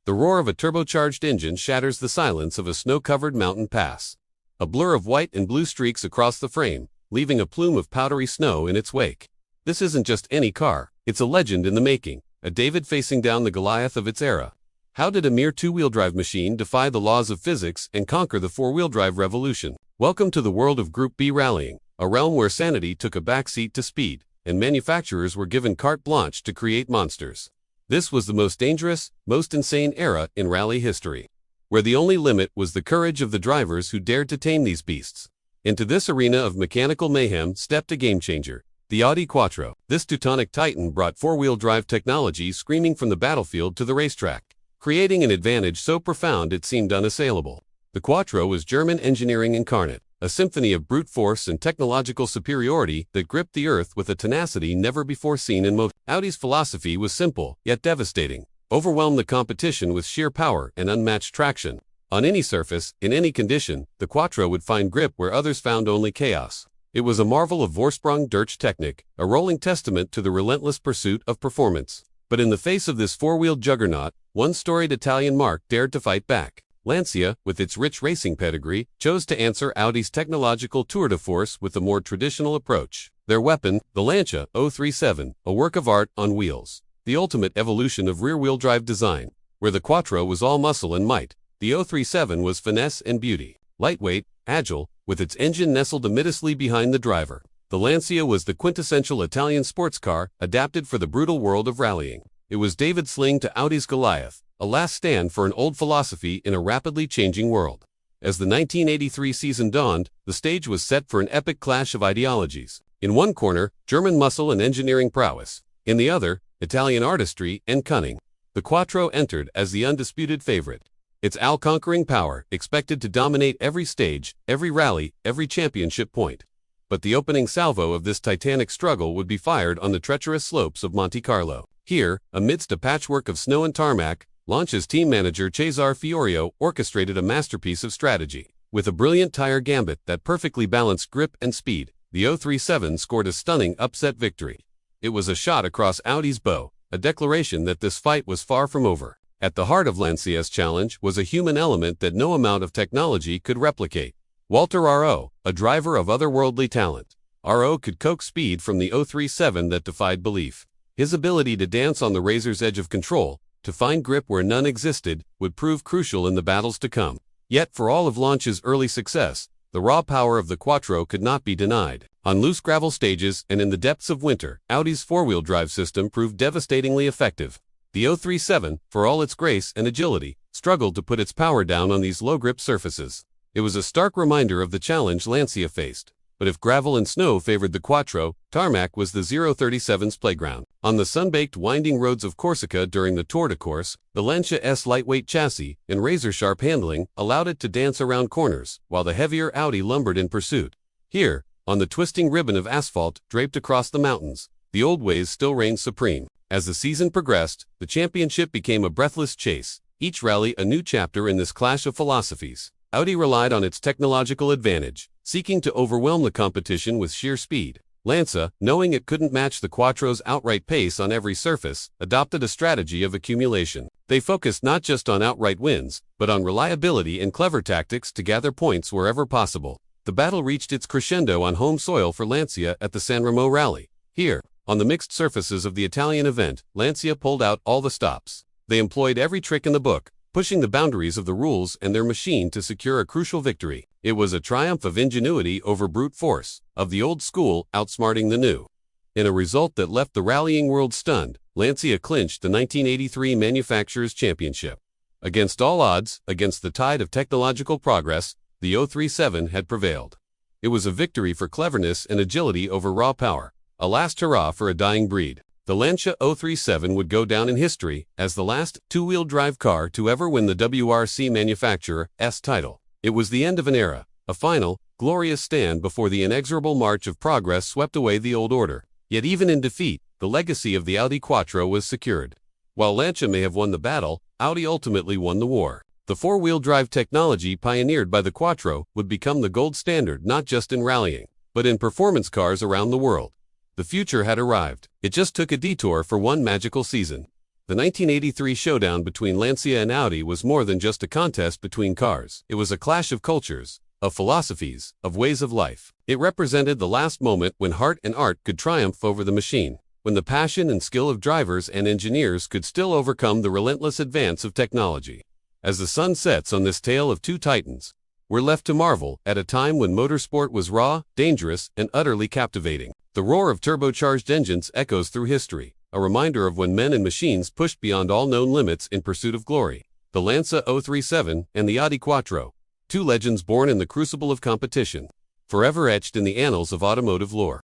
The roar of a turbocharged engine shatters the silence of a snow-covered mountain pass. A blur of white and blue streaks across the frame, leaving a plume of powdery snow in its wake. This isn't just any car, it's a legend in the making, a David facing down the Goliath of its era. How did a mere two-wheel drive machine defy the laws of physics and conquer the four-wheel drive revolution? Welcome to the world of Group B rallying, a realm where sanity took a backseat to speed, and manufacturers were given carte blanche to create monsters. This was the most dangerous, most insane era in rally history, where the only limit was the courage of the drivers who dared to tame these beasts. Into this arena of mechanical mayhem stepped a game-changer, the Audi Quattro. This Teutonic titan brought four-wheel drive technology screaming from the battlefield to the racetrack, creating an advantage so profound it seemed unassailable. The Quattro was German engineering incarnate, a symphony of brute force and technological superiority that gripped the earth with a tenacity never before seen in motor. Audi's philosophy was simple, yet devastating. Overwhelm the competition with sheer power and unmatched traction. On any surface, in any condition, the Quattro would find grip where others found only chaos. It was a marvel of Vorsprung durch Technik, a rolling testament to the relentless pursuit of performance. But in the face of this four-wheeled juggernaut, one storied Italian marque dared to fight back. Lancia, with its rich racing pedigree, chose to answer Audi's technological tour de force with a more traditional approach. Their weapon, the Lancia 037, a work of art on wheels. The ultimate evolution of rear-wheel drive design. Where the Quattro was all muscle and might, the 037 was finesse and beauty. Lightweight, agile, with its engine nestled immediately behind the driver. The Lancia was the quintessential Italian sports car, adapted for the brutal world of rallying. It was David's sling to Audi's Goliath, a last stand for an old philosophy in a rapidly changing world. As the 1983 season dawned, the stage was set for an epic clash of ideologies. In one corner, German muscle and engineering prowess. In the other, Italian artistry and cunning. The Quattro entered as the undisputed favorite. Its all-conquering power expected to dominate every stage, every rally, every championship point. But the opening salvo of this titanic struggle would be fired on the treacherous slopes of Monte Carlo. Here, amidst a patchwork of snow and tarmac, Lancia's team manager Cesare Fiorio orchestrated a masterpiece of strategy. With a brilliant tire gambit that perfectly balanced grip and speed, the 037 scored a stunning upset victory. It was a shot across Audi's bow, a declaration that this fight was far from over. At the heart of Lancia's challenge was a human element that no amount of technology could replicate. Walter Röhrl, a driver of otherworldly talent. Röhrl could coax speed from the 037 that defied belief. His ability to dance on the razor's edge of control, to find grip where none existed, would prove crucial in the battles to come. Yet for all of Lancia's early success, the raw power of the Quattro could not be denied. On loose gravel stages and in the depths of winter, Audi's four-wheel drive system proved devastatingly effective. The 037, for all its grace and agility, struggled to put its power down on these low-grip surfaces. It was a stark reminder of the challenge Lancia faced. But if gravel and snow favored the Quattro, tarmac was the 037's playground. On the sun-baked winding roads of Corsica during the Tour de Corse, the Lancia's lightweight chassis and razor-sharp handling allowed it to dance around corners, while the heavier Audi lumbered in pursuit. Here, on the twisting ribbon of asphalt draped across the mountains, the old ways still reigned supreme. As the season progressed, the championship became a breathless chase, each rally a new chapter in this clash of philosophies. Audi relied on its technological advantage, seeking to overwhelm the competition with sheer speed. Lancia, knowing it couldn't match the Quattro's outright pace on every surface, adopted a strategy of accumulation. They focused not just on outright wins, but on reliability and clever tactics to gather points wherever possible. The battle reached its crescendo on home soil for Lancia at the San Remo Rally. Here, on the mixed surfaces of the Italian event, Lancia pulled out all the stops. They employed every trick in the book, pushing the boundaries of the rules and their machine to secure a crucial victory. It was a triumph of ingenuity over brute force, of the old school outsmarting the new. In a result that left the rallying world stunned, Lancia clinched the 1983 Manufacturers' Championship. Against all odds, against the tide of technological progress, the 037 had prevailed. It was a victory for cleverness and agility over raw power, a last hurrah for a dying breed. The Lancia 037 would go down in history as the last two-wheel drive car to ever win the WRC Manufacturer's title. It was the end of an era, a final, glorious stand before the inexorable march of progress swept away the old order. Yet even in defeat, the legacy of the Audi Quattro was secured. While Lancia may have won the battle, Audi ultimately won the war. The four-wheel drive technology pioneered by the Quattro would become the gold standard not just in rallying, but in performance cars around the world. The future had arrived. It just took a detour for one magical season. The 1983 showdown between Lancia and Audi was more than just a contest between cars. It was a clash of cultures, of philosophies, of ways of life. It represented the last moment when heart and art could triumph over the machine, when the passion and skill of drivers and engineers could still overcome the relentless advance of technology. As the sun sets on this tale of two titans, we're left to marvel at a time when motorsport was raw, dangerous, and utterly captivating. The roar of turbocharged engines echoes through history, a reminder of when men and machines pushed beyond all known limits in pursuit of glory. The Lancia 037 and the Audi Quattro, two legends born in the crucible of competition, forever etched in the annals of automotive lore.